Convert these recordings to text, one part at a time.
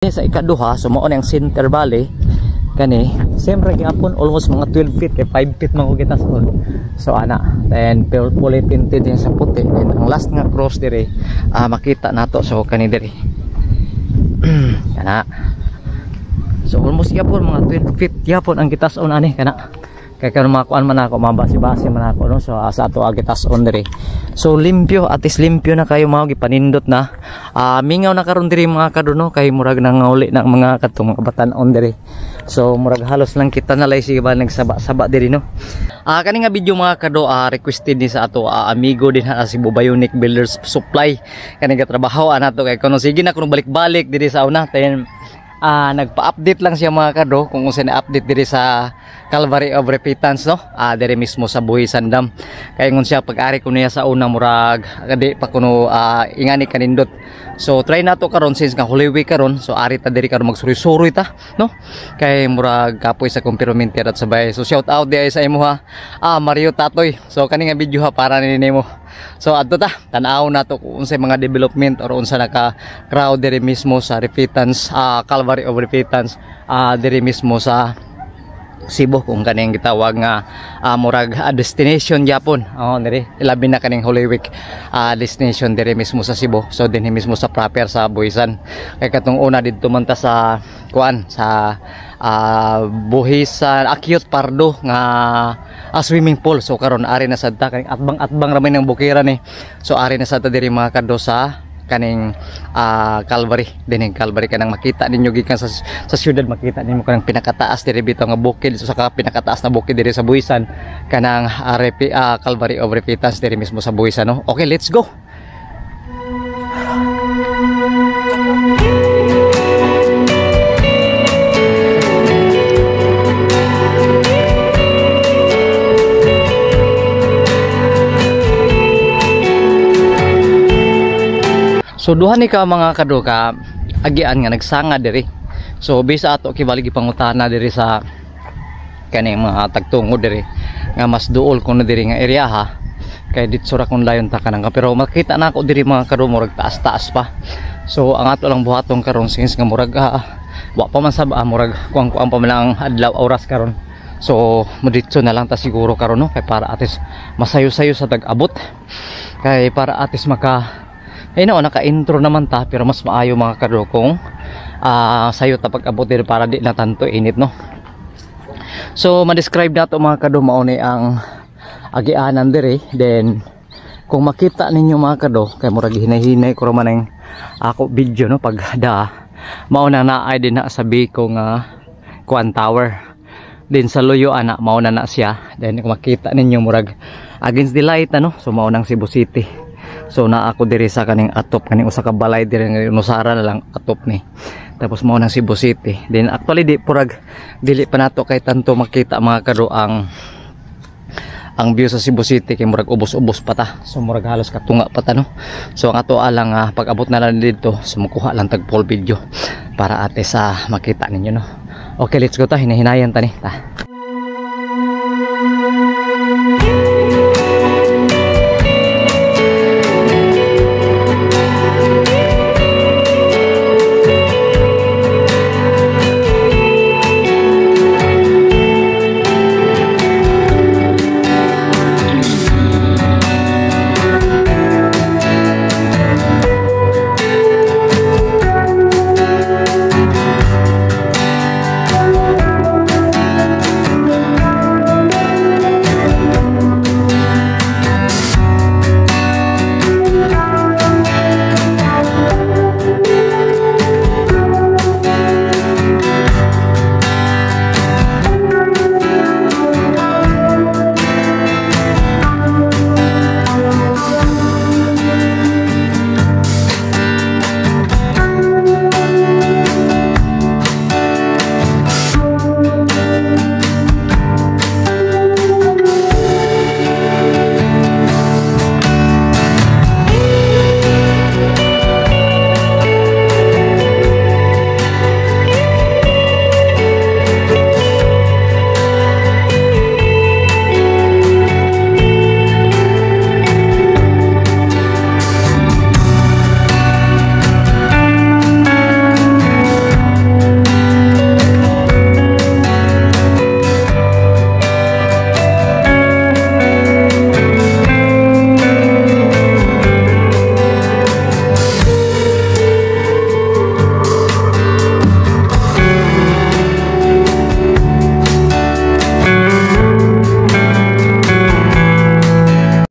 Sa ikaduha, so mao ang center valley kani siyempre gyapon almost mga 12 feet kay 5 feet man ko gitas-on. So ana, then fully painted din sa puti. Then ang last nga cross dire makita nato so kani dire. Kana. So almost gyapon mga 12 feet gyapon ang gitas-on ani kana. Kaya karon makuan man ako, mabasi-basi man ako no. So sa ato agitas-on dire. So limpyo, at least limpyo na kayo mao gipanindot na. Mingaw na karon diri mga kaduno kay murag nangauli na mga katong mga batan-on diri. So murag halos lang kita na lay sige ba nagsaba-saba diri no. Kani nga video mga kado requested ni sa ato amigo din ha si Bionic Builders Supply. Kani nga trabaho nato kay kuno sige na kuno balik-balik diri sa una. Then nagpa-update lang siya mga kado kung unsa na update diri sa Calvary of Repentance no. Diri mismo sa Buhisan Dam. Kay ngun siya pag-ari kuno niya sa una murag kadi pa kuno ingani kanindot. So try nato karon since nga Holy Week karon. So ari ta diri karon magsuri-suri ta no. Kay murag kapoy sa complementary at sabay. So shout out di sa imo ha. Mario Tatoy. So kani nga video ha para nimo. So adto ta tan-aw nato kung unsay mga development or unsa naka crowd diri mismo sa Repentance Calvary of Repentance diri mismo sa Cebu kung kaning gitawag nga murag destination Japon. Diri ilabi na kaning Holy Week destination diri mismo sa Cebu. So dinhi mismo sa proper sa Buhisan. Kay katong una didto man ta sa kuan sa Buhisan Akyut Pardo nga swimming pool. So karon ari na sad ta kaning atbang ramay ng bukiran ni. So ari na sad ta diri mga kadto sa kaning Calvary. Dining Calvary kanang makita ninyo gikan sa syudad, makita ninyo kanang pinakataas diri bitaw nga bukid. So saka pinakataas na bukid diri sa Buhisan kanang Calvary of Repentance diri mismo sa Buhisan no. Okay, let's go. So duha ni ka mga kaduka agian nga nagsanga diri. So bisa ato kibali gipangutana diri sa kaning mga tagtungo diri nga mas duol kuno diri nga area ha. Kay ditso ra kun layon ta kanang pero makita na ako diri mga kadu murag taas-taas pa. So ang ato lang buhaton karon since nga murag wa pa man sa murag kuang-kuang pa man lang adlaw oras karon. So moditso na lang ta siguro karon no kay para atis masayo-sayo sa tag-abot. Kay para atis maka naka-intro naman ta pero mas maayo mga kado kung sayo ta pag-abot diri para di na tanto init no. So ma-describe nato mga kado mao ni ang agianan diri. Then kung makita ninyo mga kado kay murag hinay-hinay ko man ang ako video no pag mao na naay din na sa Biko nga Kuan Tower. Din sa Loyo ana mao na siya. Then kung makita ninyo murag against the light ano so mao nang Cebu City. So na ako diri sa kaning atop kaning usa ka balay diri nga Nusara na lang atop ni. Tapos mao nang Cebu City. Then actually di purag dili pa nato kay tanto makita mga kado ang view sa Cebu City kay murag ubos-ubos pa ta. So murag halos katunga pa ta no. So ang ato alang pag abot na lang dito sumukuha lang tag full video para ate sa makita ninyo no. Okay, let's go ta hinahinayan ta ni ta.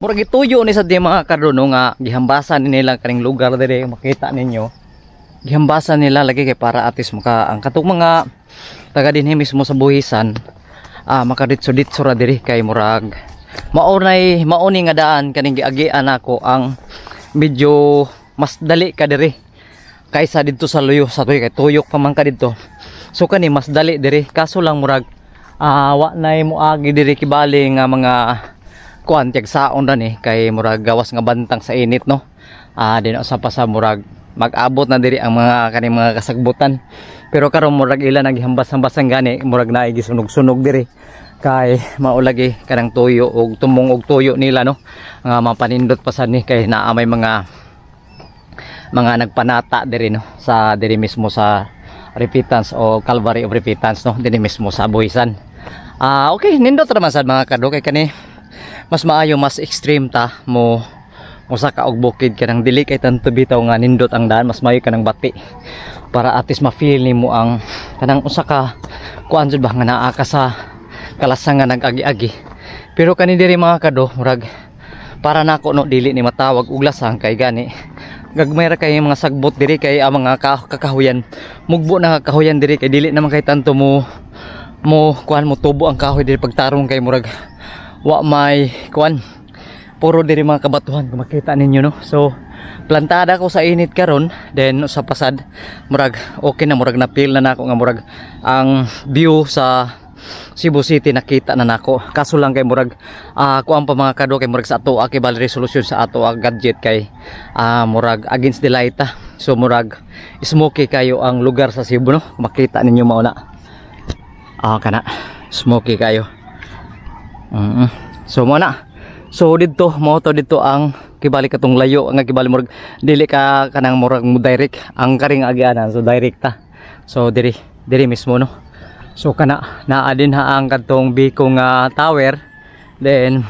murag ituyo ni sa di mga kadro no nga gihambasan nila kaning lugar dire makita ninyo. Gihambasan nila lagi kay para atis maka ang katong mga taga dinhi mismo sa buhisan makaditso-ditso ra diri kay murag mauni nga daan kaning giagian ako ang medyo mas dali ka diri kaysa didto sa luyo sa tuyo kay tuyok pa man ka didto. So kani mas dali diri kaso lang murag wa nay moagi diri kibali nga mga kuan tiag saon ra ni kay murag gawas nga bantang sa init no. Din sa pasa murag mag-abot na diri ang mga kaning mga kasagbutan. Pero karon murag ila naghambas-hambasan gani murag naay gisunog-sunog diri kay maulagi kanang tuyo og tumong og tuyo nila no. Nga mapanindot pa sad ni kay naa may mga nagpanata diri no sa diri mismo sa Repentance o Calvary of Repentance no diri mismo sa buhisan. Okay, nindot ra sad mga kadro kay kani mas maayo mas extreme ta mo usa ka og bukid kanang dili kay tanto bitaw nga nindot ang daan mas maayo kanang bati para at least ma-feel nimo ang kanang usa ka kuan jud ba nga naa ka sa kalasangan nag-agi-agi. Pero kani diri mga kadro murag para nako no dili ni matawag og lasang kay gani gagmay ra kay mga sagbot diri kay ang mga kakahuyan mugbo na kahuyan diri kay dili naman kay tanto mo kuan mo tubo ang kahoy diri pagtarong kay murag wa may kuan puro diri mga kabatuhan kung makita ninyo no. So plantada ko sa init karon then sa pasad murag okay na murag napil na nako nga murag ang view sa Cebu City nakita na nako. Kaso lang kay murag kuan pa mga kadro kay murag sa ato kay bal resolution sa ato gadget kay murag against the light so murag smoky kayo ang lugar sa Cebu no. Makita ninyo mao na kana smoky kayo. So mo na. So dito mo to dito ang kibali katong layo nga kibali murag dili ka kanang murag mo direct ang karing agianan so direct ta. So diri mismo no. So kana naa din ha ang katong Biko nga tower then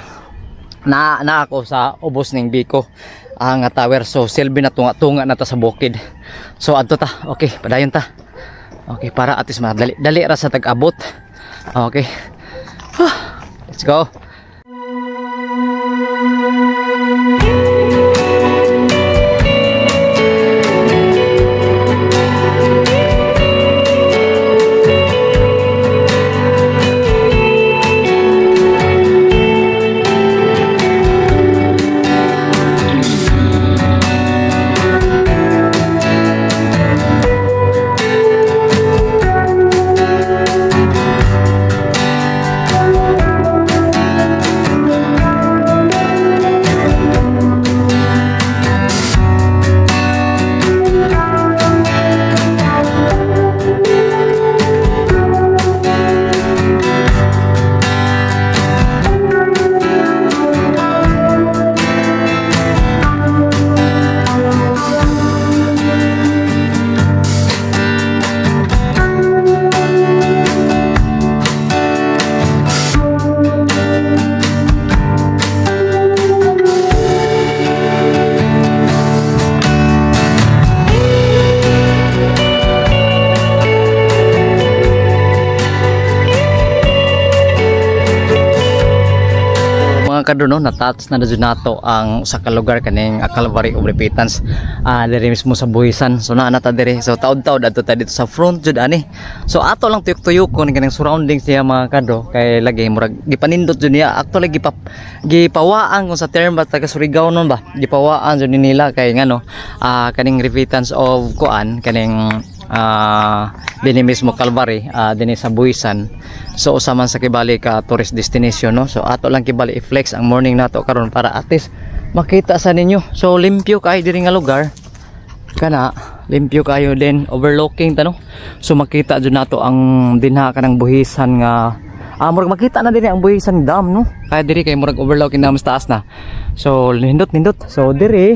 na ako sa ubos ning Biko nga tower so silbi na tunga na ta sa bukid. So adto ta. Okay, padayon ta. Okay, para at least dali ra sa tag-abot. Okay. Let's go. Kadto no na-touch na dun nato ang usa ka lugar kaning Calvary of Repentance diri mismo sa buhisan. So naa nata diri so taud-taud adto ta dito sa front jud ani. So ato lang tuyok-tuyokon kaning surroundings niya mga kadto kay lagi murag gipanindot jud niya actually gipawaan kung sa term ba taga Surigao non ba gipawaan jud nila kay ngano kaning Repentance of kuan kaning dini mismo Calvary dini sa buhisan. So usaman sa kibali ka tourist destination no. So ato lang kibali i-flex ang morning nato karon para at least makita sa ninyo. So limpyo kay diri nga lugar kana limpyo kayo din overlooking ta no. So makita jud nato ang dinha kanang buhisan nga murag makita na diri ang buhisan dam no. Kaya diri kay murag overlooking na mas taas na. So nindot. So diri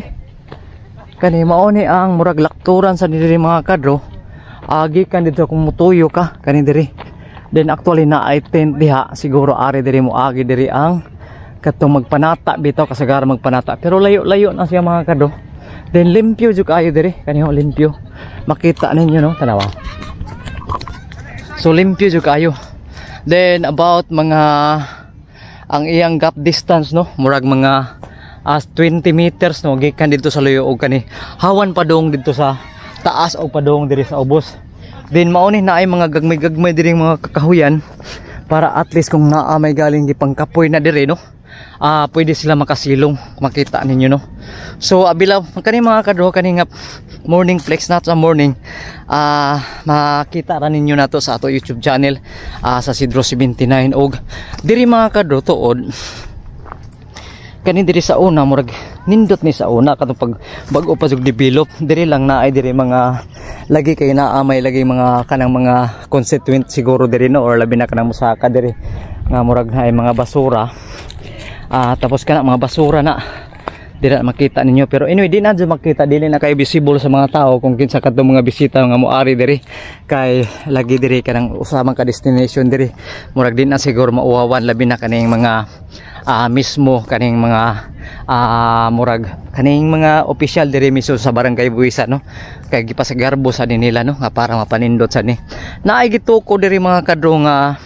kani mao ni ang murag lakturan sa diri mga kadro. Gikan dito kung mutuyo ka kani diri. Then actually na ay tent diha siguro ari diri mo agi diri ang katong magpanata bitaw kasagara magpanata pero layo-layo na siya mga kadro. Then limpyo jud kayo diri kaniho limpyo. Makita ninyo no tanawa. So limpyo jud kayo. Then about mga ang iyang gap distance no murag mga as 20 meters no gikan dito sa luyo og kani hawan padong dito sa taas og padong diri sa ubos. Then mao ni naay mga gagmay-gagmay diri mga kakahuyan para at least kung naa may galing gipangkapoy na diri no. Pwede sila makasilong, makita ninyo no. So abilaw kani mga kadro kani nga morning flex na sa morning, makita ra ninyo nato sa ato YouTube channel sa Sidro 79 og diri mga kadro tuod kani diri sa una murag nindot ni sa una katong pag bag-o pa jug develop diri lang naay diri mga lagi kay naa may lagi mga kanang mga constituent siguro diri no or labi na kanang musaka diri nga murag naay mga basura. Tapos kana mga basura na dili na makita ninyo, pero anyway di na makita, dili na kay visible sa mga tao kung kinsa kadtong mga bisita nga moari diri kay lagi diri kanang usamang ka destination diri murag din na siguro mauwawan labi na kaning mga mismo kaning mga murag kaning mga official diri mismo sa barangay Buisa no kay gipasagarbo sa nila no nga para mapanindot sa ni naay gituko diri mga kadro nga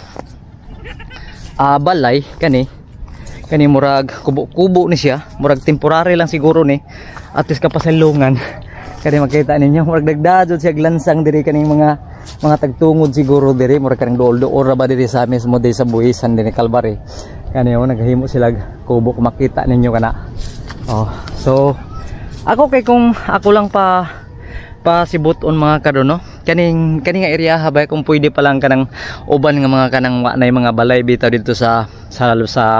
balay kani murag kubo-kubo ni siya, murag temporary lang siguro ni at least kapasalungan. Kani makita ninyo murag dagdadod siya glansang diri kaning mga tagtungod siguro diri murag kanang dool-dool ra ba diri sa mismo diri sa Buhisan dinhi Calvary. Kani naghahimo sila kubo kung makita ninyo kana. So ako kay kung ako lang pasibuton mga kadro no kaning nga area habay kung pwede pa lang kanang uban nga mga kanang nay mga balay bitaw dito sa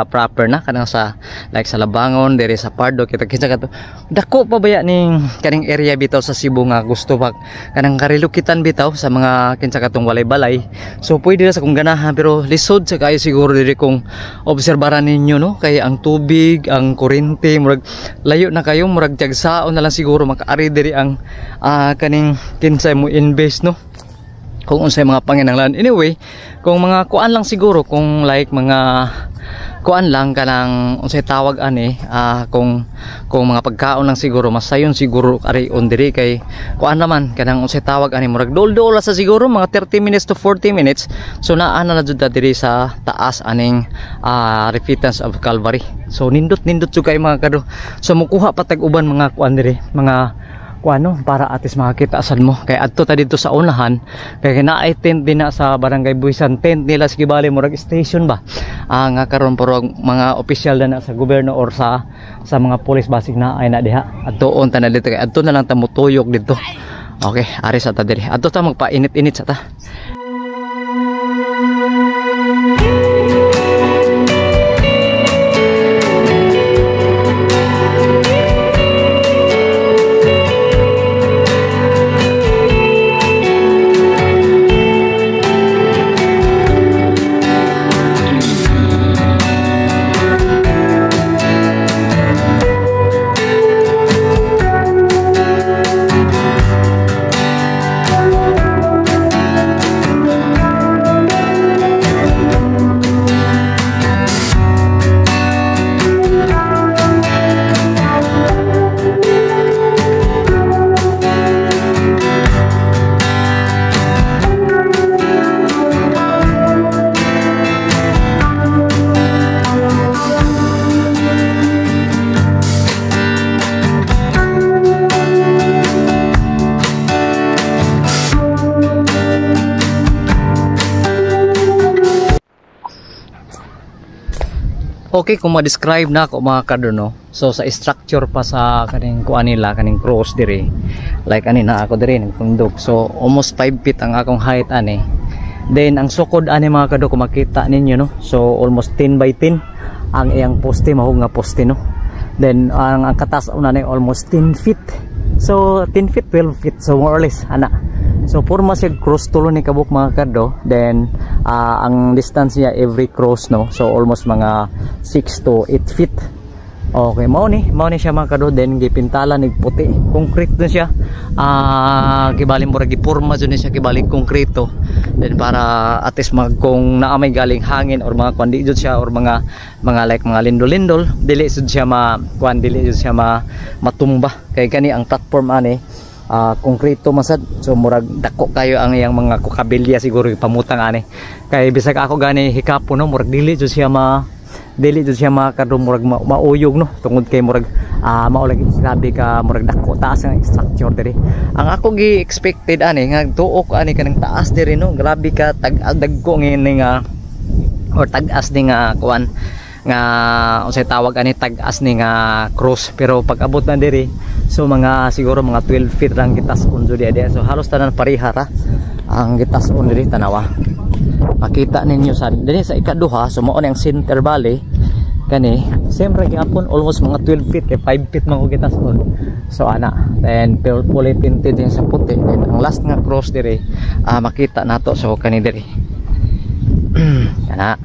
proper na kanang sa like sa Labangon diri sa Pardo kita kato dako pa baya ning kaning area bitaw sa Cebu nga gusto pa kanang karilukitan bitaw sa mga kinsa katong walay balay. So pwede na sa kung ganahan pero lisod sa kayo siguro diri kung obserbaran ninyo no kay ang tubig ang kuryente murag layo na kayo murag tiagsaon na lang siguro makaari diri ang kaning kinsay mo invest no kung unsay mga panginahanglan. Anyway kung mga kuan lang siguro kung like mga kuan lang kanang unsay tawag ani kung mga pagkaon lang siguro masayon siguro ari on diri kay kuan naman kanang unsay tawag ani murag dol-dol sa siguro mga 30 minutes to 40 minutes. So naa na jud diri sa taas aning Repentance of Calvary. So nindot jud kay mga kadto. So mukuha patag uban mga kuan diri mga kuano para atis makakita saan mo kay adto ta dito sa unahan kay naay tent din na sa barangay Buhisan tent nila sa Gibali murag station ba nga karon pero mga opisyal na sa gobyerno or sa mga police basic na ay na diha adtoon ta na dito kay adto na lang ta mutuyok dito. Okay ari sa ta diri adto ta magpainit-init sa ta. Okay, kung ma-describe na ako mga kadro no. So sa structure pa sa kaning kuan nila, kaning cross diri. Like ani na ako diri nagtundog. So almost 5 feet ang akong height ani. Then ang sukod ani mga kadro kung makita ninyo no. So almost 10 by 10 ang iyang poste mahug nga poste no. Then ang katas una ni almost 10 feet. So 10 feet 12 feet so more or less ana. So forma siya cross tulo ni kabuk mga kadro. Then ang distance niya every cross no. So almost mga 6 to 8 feet. Okay, mao ni siya mga kadro. Then gipintala nig puti. Concrete dun siya. Kibali mura giporma dun siya kibali konkreto. Then para at least kung naa may galing hangin or mga kundi jud siya or mga like mga lindol-lindol, dili jud siya dili jud siya matumba. Kay kani ang platform ani konkreto masad. So murag dako kayo ang iyang mga kukabilya siguro ipamutang ani. Kay bisag ako gani hikapo no murag dili jud siya dili jud siya mga kadro murag mauyog no tungod kay murag maulag grabe ka murag dako taas ang structure diri. Ang ako gi expected ani nga tuok ani kanang taas diri no, grabe ka dagko ngini nga or tag-as ni nga kuan nga unsay tawag ani tag-as ni nga cross, pero pag abot na diri so mga siguro mga 12 feet lang gitas-on jud di. So halos tanan pareha ra ang gitas-on diri tanawa. Makita ninyo sa dili sa ikaduha, so mao ang center valley kani same ra gyapon almost mga 12 feet kay 5 feet man ko gitas-on. So ana then fully painted din sa puti, and ang last nga cross diri makita nato so kani diri kana.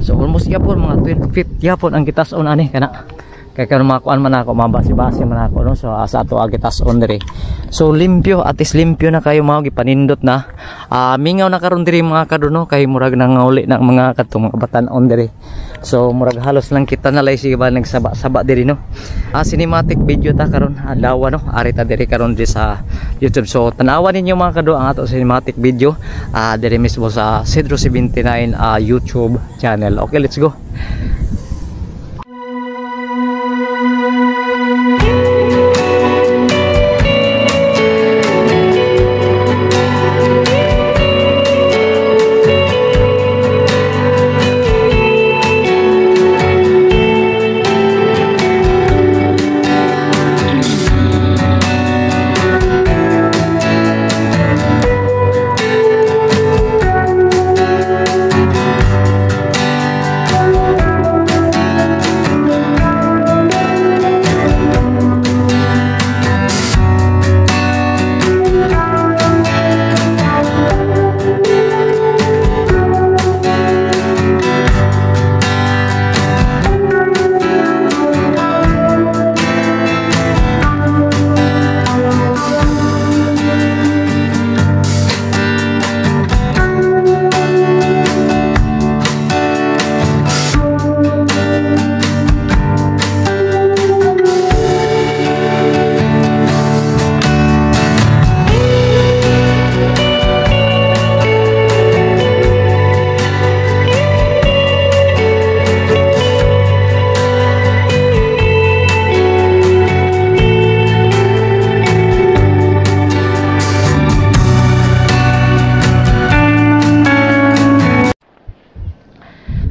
So almost yapon mga 20 feet yapon ang gitas-on ani kana. Kaya karon makuan man ako, mabasi-basi man ako no. So sa ato gitas-on diri. So limpyo, at least limpyo na kayo mao gipanindot na. Mingaw na karon diri mga kaduno kay murag nangauli na mga katong mga batan-on diri. So murag halos lang kita na lay siya nagsaba-saba diri no. Cinematic video ta karon adlaw no. Ari ta diri karon di sa YouTube. So tanawan ninyo mga kadu ang ato cinematic video diri mismo sa Cedro 79 YouTube channel. Okay, let's go.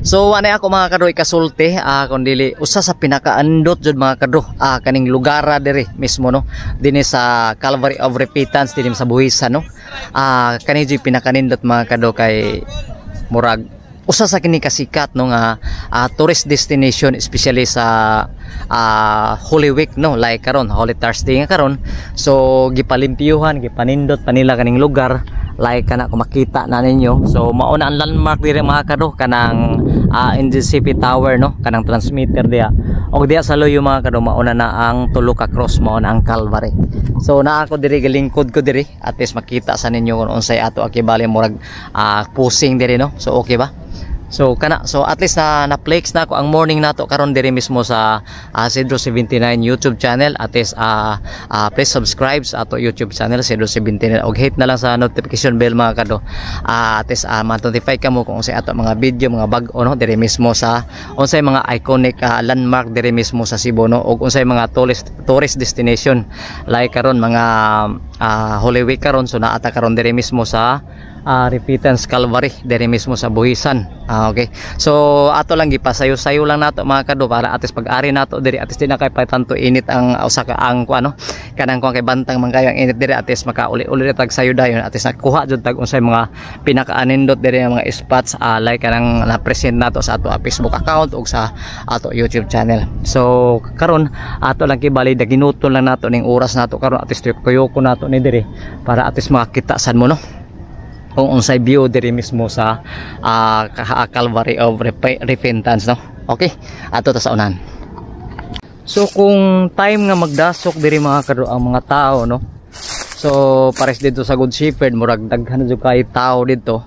So ano ako mga kadro ikasulti kundili usa sa pinakaandot jud mga kadro kaning lugara diri mismo no dinhi sa Calvary of Repentance dinhi sa Buhisan no. Kani jud pinakanindot mga kadro kay murag usa sa kini kasikat no nga tourist destination especially sa Holy Week no, like karon Holy Thursday nga karon. So gipalimpyuhan gipanindot panila kaning lugar like kana kung makita na ninyo. So mao na ang landmark diri mga kadro kanang NGCP Tower no, kanang transmitter diya. Og diya sa loyo mga kadro mao na ang tulo ka cross mao na ang Calvary. So naa ako diri galingkod ko diri at least makita sa ninyo kung unsay ato akibali murag pusing diri no. So okay ba? So kana, so at least na-flex na ako ang morning nato karon diri mismo sa Cedro 79 YouTube channel. At least please subscribe sa ato YouTube channel Cedro 79 og hit na lang sa notification bell mga kado. At least ma-notify ka mo kung unsay ato mga video mga bag-o no diri mismo sa unsay mga iconic landmark diri mismo sa Cebu no, og unsay mga tourist destination like karon mga Holy Week karon. So naata karon diri mismo sa Repentance Calvary diri mismo sa Buhisan. Okay, so ato lang gipasayo-sayo lang nato mga kado para atis pag-ari nato diri atis di na kay tanto init ang usa ka ang ano kanang kuan kay bantang man kayo ang init diri atis makauli-uli tag sayo dayon atis nakuha jud tag unsay mga pinakaanindot diri mga spots like kanang na-present nato sa ato Facebook account ug sa ato YouTube channel. So karon ato lang kibali daginuton lang nato ning oras nato karon atis tuyo ko nato ni diri para atis makita sad mo no kung unsay view diri mismo sa Calvary of Repentance no. Okay, ato ta sa unan. So kung time nga magdasok diri mga kadro ang mga tao no, so pares dito sa Good Shepherd murag daghan jud kay tao dito.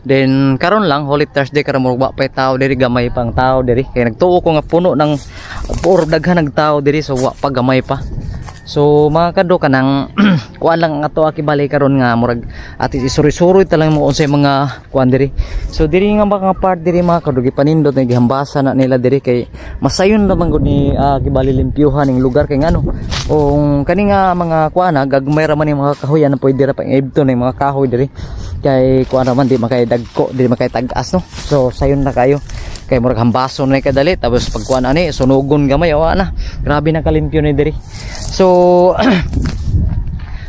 Then karon lang Holy Thursday karon murag wa pay tao diri, gamay pang tao diri kay nagtuo ko nga puno ng puro daghan ng tao diri so wa pa gamay pa. So mga kado kanang kuan lang ato akibali karon nga murag ati isuri-suri talang mo unsay mga kuan diri. So diri nga mga part diri mga kado gipanindot na gihambasa na nila diri kay masayon naman gud ni kibali limpyuhan ning lugar kay ngano ong kani nga mga kuan gagmay ra man ning mga kahoy ana pwede ra pang ibton ning mga kahoy diri kay kuan ra man di makay dagko di makay tag-as no. So sayon na kayo kay murag hambason na kadali tapos pag kuan ani sunugon gamay awa na grabe na kalimpyo ni diri. So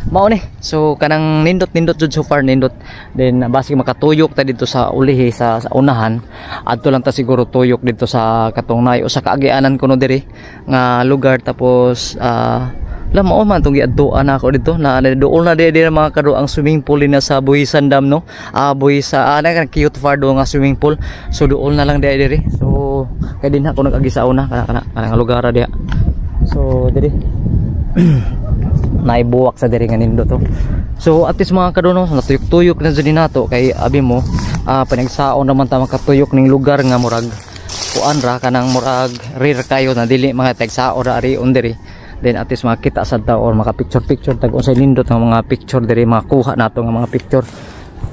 mao ni so kanang nindot jud so far nindot then basig makatuyok ta dito sa ulihi sa unahan adto lang ta siguro tuyok dito sa katungnay o sa kaagianan kuno diri nga lugar tapos la mao man tong giadtoan ako dito na dool na diri mga kado ang swimming pool na sa Buhisan Dam no. Buhisa na cute fardo nga swimming pool so dool na lang diri so kay din ako nag-agi sa una kana lugar diha so diri naibuwak sa diri nga nindot to. So at least mga kadono natuyok-tuyok na jud nato kay abi mo panagsaon naman ta makatuyok ning lugar nga murag kuan ra kanang murag rare kayo na dili mga tagsaon ra ari diri. Then at least makita sad ta or maka picture tag unsay nindot nga mga picture diri makuha nato nga mga picture.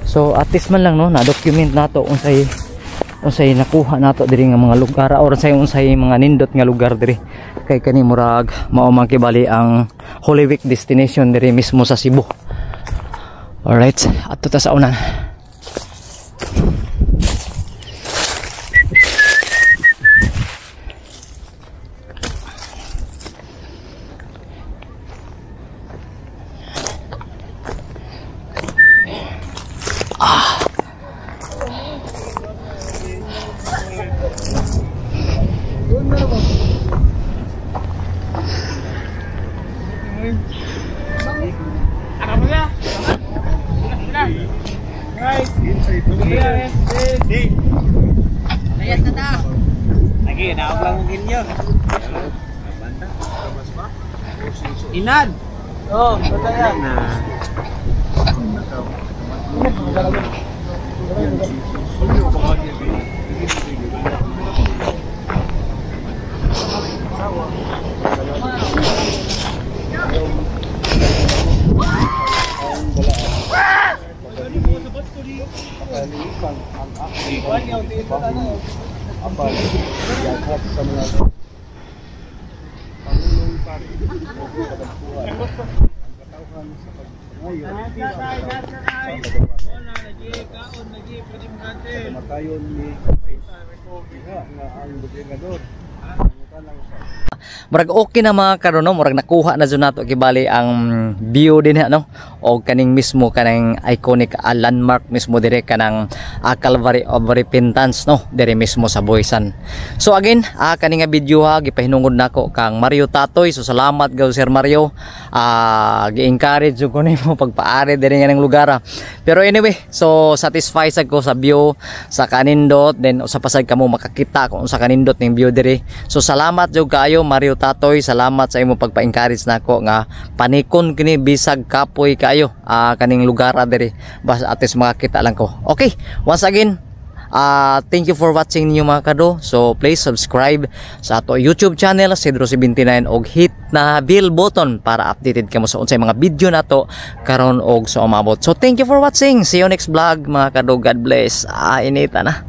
So at least man lang no na document nato unsay nakuha nato diri nga mga lugar or unsay mga nindot nga lugar diri kay kani murag mao man kibali ang Holy Week destination diri mismo sa Cebu. Alright, ato ta sa unan. Lagi, naog lang mungkin yun. Inad! Oo, bata yan. Murag okay na mga karon no murag nakuha na jud nato kibali ang view din no o kaning mismo kanang iconic landmark mismo dire kanang Calvary of Repentance no dire mismo sa Buhisan. So again kaning nga video gipahinungod nako kang Mario Tatoy. So salamat gaw Sir Mario, gi-encourage jud ko nimo pagpaari dire nga ng lugar pero anyway so satisfied sad ko sa view sa kanindot then usa pa sad kamo makakita kung sa kanindot ning view dire. So salamat jud kaayo Mario Tatoy, salamat sa imo pagpa-encourage nako nga panikon kini bisag kapoy kaayo kaning lugar diri basta atis makakita lang ko. Okay, once again thank you for watching ninyo mga kado. So please subscribe sa ato YouTube channel Cedro79 og hit na bell button para updated kamo sa unsay mga video nato karon og sa umabot. So thank you for watching, see you next vlog mga kado. God bless. Inita na.